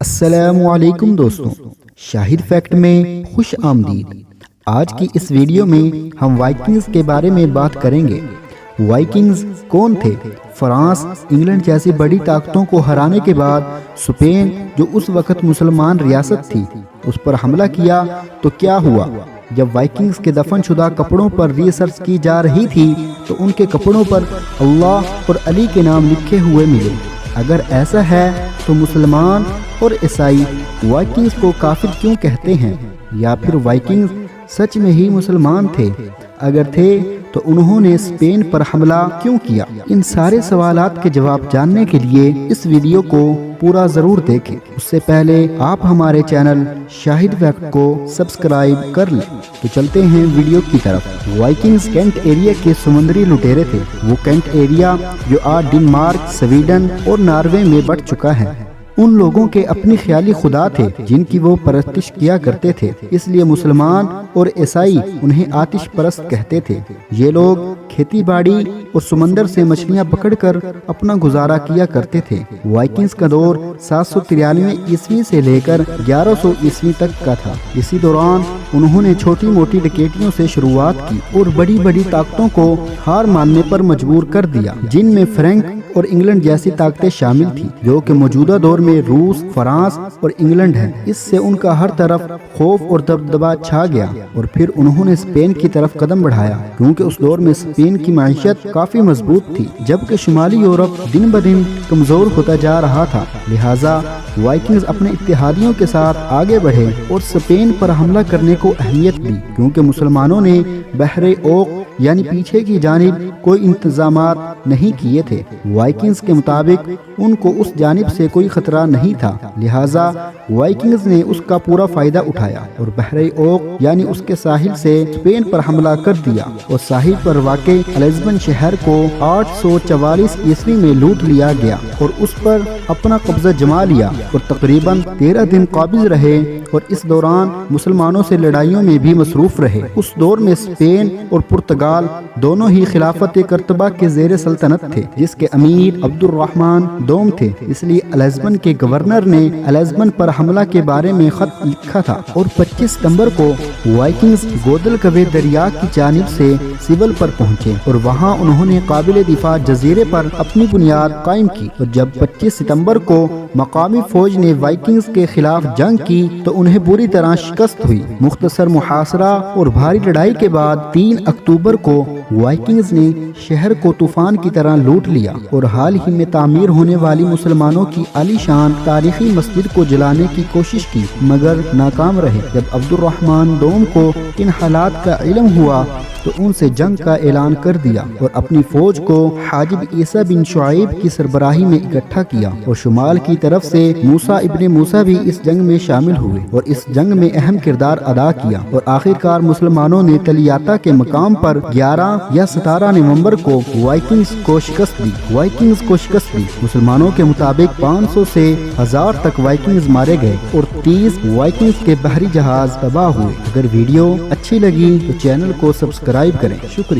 السلام علیکم دوستوں، شاہد فیکٹ میں خوش آمدید۔ آج کی اس ویڈیو میں ہم وائکنگز کے بارے میں بات کریں گے۔ وائکنگز کون تھے؟ فرانس، انگلینڈ جیسی بڑی طاقتوں کو ہرانے کے بعد اسپین، جو اس وقت مسلمان ریاست تھی، اس پر حملہ کیا تو کیا ہوا؟ جب وائکنگز کے دفن شدہ کپڑوں پر ریسرچ کی جا رہی تھی تو ان کے کپڑوں پر اللہ اور علی کے نام لکھے ہوئے ملے۔ اگر ایسا ہے تو مسلمان اور عیسائی وائکنگز کو کافر کیوں کہتے ہیں؟ یا پھر وائکنگز سچ میں ہی مسلمان تھے؟ اگر تھے تو انہوں نے اسپین پر حملہ کیوں کیا؟ ان سارے سوالات کے جواب جاننے کے لیے اس ویڈیو کو پورا ضرور دیکھیں۔ اس سے پہلے آپ ہمارے چینل شاہد فیکٹ کو سبسکرائب کر لیں۔ تو چلتے ہیں ویڈیو کی طرف۔ وائکنگز کینٹ ایریا کے سمندری لٹیرے تھے۔ وہ کینٹ ایریا جو آج ڈنمارک، سویڈن اور ناروے میں بٹ چکا ہے، ان لوگوں کے اپنی خیالی خدا تھے جن کی وہ پرستش کیا کرتے تھے، اس لیے مسلمان اور عیسائی انہیں آتش پرست کہتے تھے۔ یہ لوگ کھیتی باڑی اور سمندر سے مچھلیاں پکڑ کر اپنا گزارا کیا کرتے تھے۔ وائکنگز کا دور 793 عیسوی سے لے کر 1100 عیسوی تک کا تھا۔ اسی دوران انہوں نے چھوٹی موٹی ڈکیتیوں سے شروعات کی اور بڑی بڑی طاقتوں کو ہار ماننے پر مجبور کر دیا، جن میں فرینک اور انگلینڈ جیسی طاقتیں شامل تھیں، جو کہ موجودہ دور میں روس، فرانس اور انگلینڈ ہے۔ اس سے ان کا ہر طرف خوف اور دبدبہ چھا گیا، اور پھر انہوں نے اسپین کی طرف قدم بڑھایا، کیونکہ اس دور میں اسپین کی معیشت کافی مضبوط تھی، جبکہ شمالی یورپ دن بدن کمزور ہوتا جا رہا تھا۔ لہٰذا وائکنگز اپنے اتحادیوں کے ساتھ آگے بڑھے اور اسپین پر حملہ کرنے کو اہمیت دی، کیونکہ مسلمانوں نے بحر اوق یعنی پیچھے کی جانب کوئی انتظامات نہیں کیے تھے۔ وائکنگز کے مطابق ان کو اس جانب سے کوئی خطرہ نہیں تھا، لہٰذا وائکنگز نے اس کا پورا فائدہ اٹھایا اور بحر اوق یعنی اس کے ساحل سے اسپین پر حملہ کر دیا اور ساحل پر واقع الزبن شہر کو 844 عیسوی میں لوٹ لیا گیا اور اس پر اپنا قبضہ جما لیا اور تقریباً 13 دن قابض رہے، اور اس دوران مسلمانوں سے لڑائیوں میں بھی مصروف رہے۔ اس دور میں اسپین اور پرتگال دونوں ہی خلافت قرطبہ کے زیر سلطنت تھے، جس کے امیر عبد الرحمن دوم تھے۔ اس لیے الزبن کے گورنر نے الزبن پر حملہ کے بارے میں خط لکھا تھا، اور 25 ستمبر کو وائکنگز گودل کوے دریا کی جانب سے سیول پر پہنچے اور وہاں انہوں نے قابل دفاع جزیرے پر اپنی بنیاد قائم کی، اور جب 25 ستمبر کو مقامی فوج نے وائکنگز کے خلاف جنگ کی تو انہیں بری طرح شکست ہوئی۔ مختصر محاصرہ اور بھاری لڑائی کے بعد 3 اکتوبر کو وائکنگز نے شہر کو طوفان کی طرح لوٹ لیا اور حال ہی میں تعمیر ہونے والی مسلمانوں کی عالی شان تاریخی مسجد کو جلانے کی کوشش کی، مگر ناکام رہے۔ جب عبد الرحمن دوم کو ان حالات کا علم ہوا تو ان سے جنگ کا اعلان کر دیا اور اپنی فوج کو حاجب عیسیٰ بن شعیب کی سربراہی میں اکٹھا کیا، اور شمال کی طرف سے موسیٰ ابن موسیٰ بھی اس جنگ میں شامل ہوئے اور اس جنگ میں اہم کردار ادا کیا، اور آخرکار مسلمانوں نے تلیاتا کے مقام پر 11 یا 17 نومبر کو وائکنگز کو شکست دی۔ مسلمانوں کے مطابق 500 سے 1000 تک وائکنگز مارے گئے اور 30 وائکنگز کے بحری جہاز تباہ ہوئے۔ اگر ویڈیو اچھی لگی تو چینل کو سبسکرائب کریں۔ شکریہ۔